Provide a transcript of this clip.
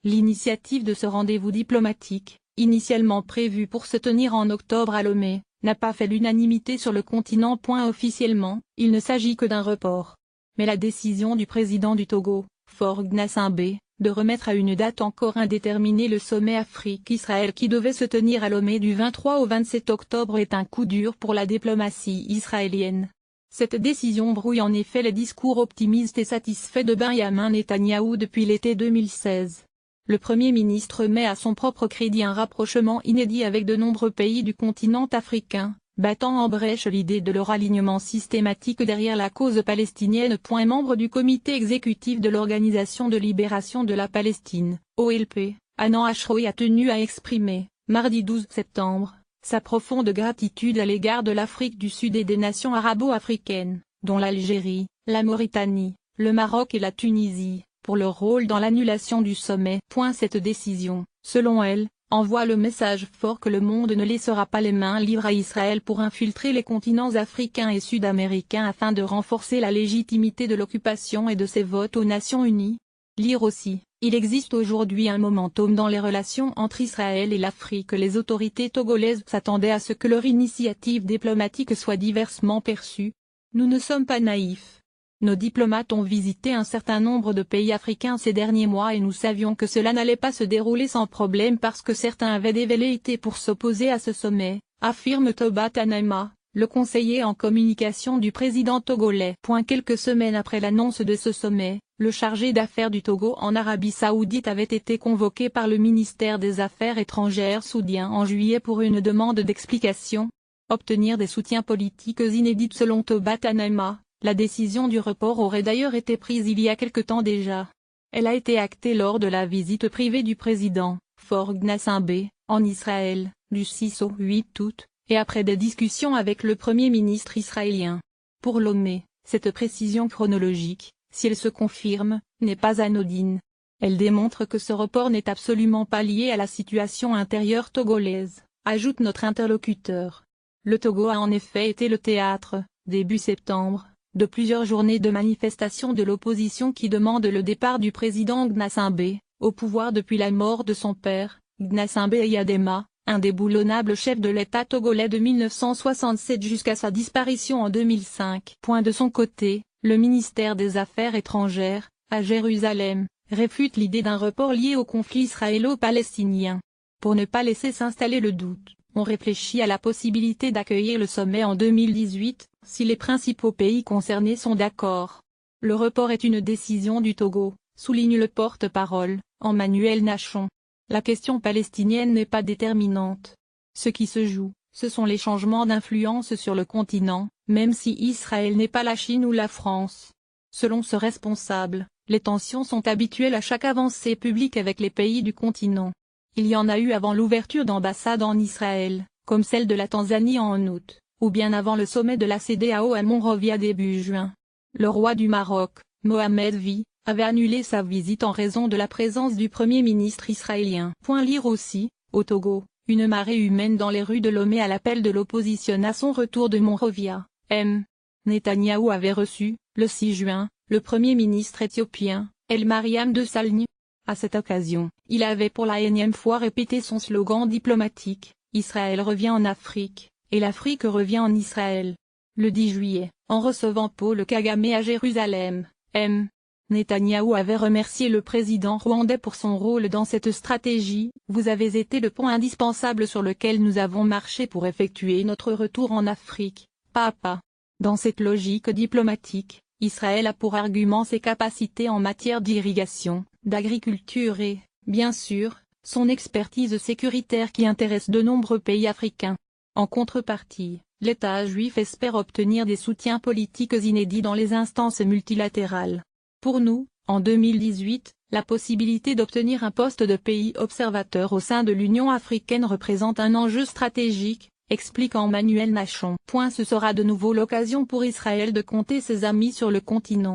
L'initiative de ce rendez-vous diplomatique, initialement prévu pour se tenir en octobre à Lomé, n'a pas fait l'unanimité sur le continent. Officiellement, il ne s'agit que d'un report. Mais la décision du président du Togo, Faure Gnassingbé, de remettre à une date encore indéterminée le sommet Afrique-Israël qui devait se tenir à Lomé du 23 au 27 octobre est un coup dur pour la diplomatie israélienne. Cette décision brouille en effet les discours optimistes et satisfaits de Benyamin Netanyahou depuis l'été 2016. Le Premier ministre met à son propre crédit un rapprochement inédit avec de nombreux pays du continent africain, battant en brèche l'idée de leur alignement systématique derrière la cause palestinienne. Membre du comité exécutif de l'Organisation de libération de la Palestine, OLP, Hanan Ashraoui a tenu à exprimer, mardi 12 septembre, sa profonde gratitude à l'égard de l'Afrique du Sud et des nations arabo-africaines, dont l'Algérie, la Mauritanie, le Maroc et la Tunisie, pour leur rôle dans l'annulation du sommet. Cette décision, selon elle, envoie le message fort que le monde ne laissera pas les mains libres à Israël pour infiltrer les continents africains et sud-américains afin de renforcer la légitimité de l'occupation et de ses votes aux Nations Unies. Lire aussi, il existe aujourd'hui un momentum dans les relations entre Israël et l'Afrique. Les autorités togolaises s'attendaient à ce que leur initiative diplomatique soit diversement perçue. Nous ne sommes pas naïfs. Nos diplomates ont visité un certain nombre de pays africains ces derniers mois et nous savions que cela n'allait pas se dérouler sans problème parce que certains avaient des velléités pour s'opposer à ce sommet, affirme Toba Tanema, le conseiller en communication du président togolais. Quelques semaines après l'annonce de ce sommet, le chargé d'affaires du Togo en Arabie Saoudite avait été convoqué par le ministère des Affaires étrangères saoudien en juillet pour une demande d'explication. Obtenir des soutiens politiques inédits. Selon Toba Tanema, la décision du report aurait d'ailleurs été prise il y a quelque temps déjà. Elle a été actée lors de la visite privée du président, Faure Gnassingbé, en Israël, du 6 au 8 août, et après des discussions avec le Premier ministre israélien. Pour Lomé, cette précision chronologique, si elle se confirme, n'est pas anodine. Elle démontre que ce report n'est absolument pas lié à la situation intérieure togolaise, ajoute notre interlocuteur. Le Togo a en effet été le théâtre, début septembre, de plusieurs journées de manifestations de l'opposition qui demandent le départ du président Gnassingbé, au pouvoir depuis la mort de son père, Gnassingbé Eyadema, indéboulonnable chef de l'État togolais de 1967 jusqu'à sa disparition en 2005. De son côté, le ministère des Affaires étrangères, à Jérusalem, réfute l'idée d'un report lié au conflit israélo-palestinien. Pour ne pas laisser s'installer le doute, on réfléchit à la possibilité d'accueillir le sommet en 2018, si les principaux pays concernés sont d'accord. Le report est une décision du Togo, souligne le porte-parole, Emmanuel Nachon. La question palestinienne n'est pas déterminante. Ce qui se joue, ce sont les changements d'influence sur le continent, même si Israël n'est pas la Chine ou la France. Selon ce responsable, les tensions sont habituelles à chaque avancée publique avec les pays du continent. Il y en a eu avant l'ouverture d'ambassades en Israël, comme celle de la Tanzanie en août, ou bien avant le sommet de la CEDEAO à Monrovia début juin. Le roi du Maroc, Mohamed VI, avait annulé sa visite en raison de la présence du Premier ministre israélien. Lire aussi, au Togo, une marée humaine dans les rues de Lomé à l'appel de l'opposition à son retour de Monrovia. Netanyahou avait reçu, le 6 juin, le Premier ministre éthiopien, El Mariam Desalegn. À cette occasion, il avait pour la énième fois répété son slogan diplomatique, « Israël revient en Afrique, et l'Afrique revient en Israël ». Le 10 juillet, en recevant Paul Kagame à Jérusalem, Netanyahou avait remercié le président rwandais pour son rôle dans cette stratégie. « Vous avez été le pont indispensable sur lequel nous avons marché pour effectuer notre retour en Afrique, pas à pas ». Dans cette logique diplomatique, Israël a pour argument ses capacités en matière d'irrigation, d'agriculture et, bien sûr, son expertise sécuritaire qui intéresse de nombreux pays africains. En contrepartie, l'État juif espère obtenir des soutiens politiques inédits dans les instances multilatérales. Pour nous, en 2018, la possibilité d'obtenir un poste de pays observateur au sein de l'Union africaine représente un enjeu stratégique, explique Emmanuel Nachon. Ce sera de nouveau l'occasion pour Israël de compter ses amis sur le continent.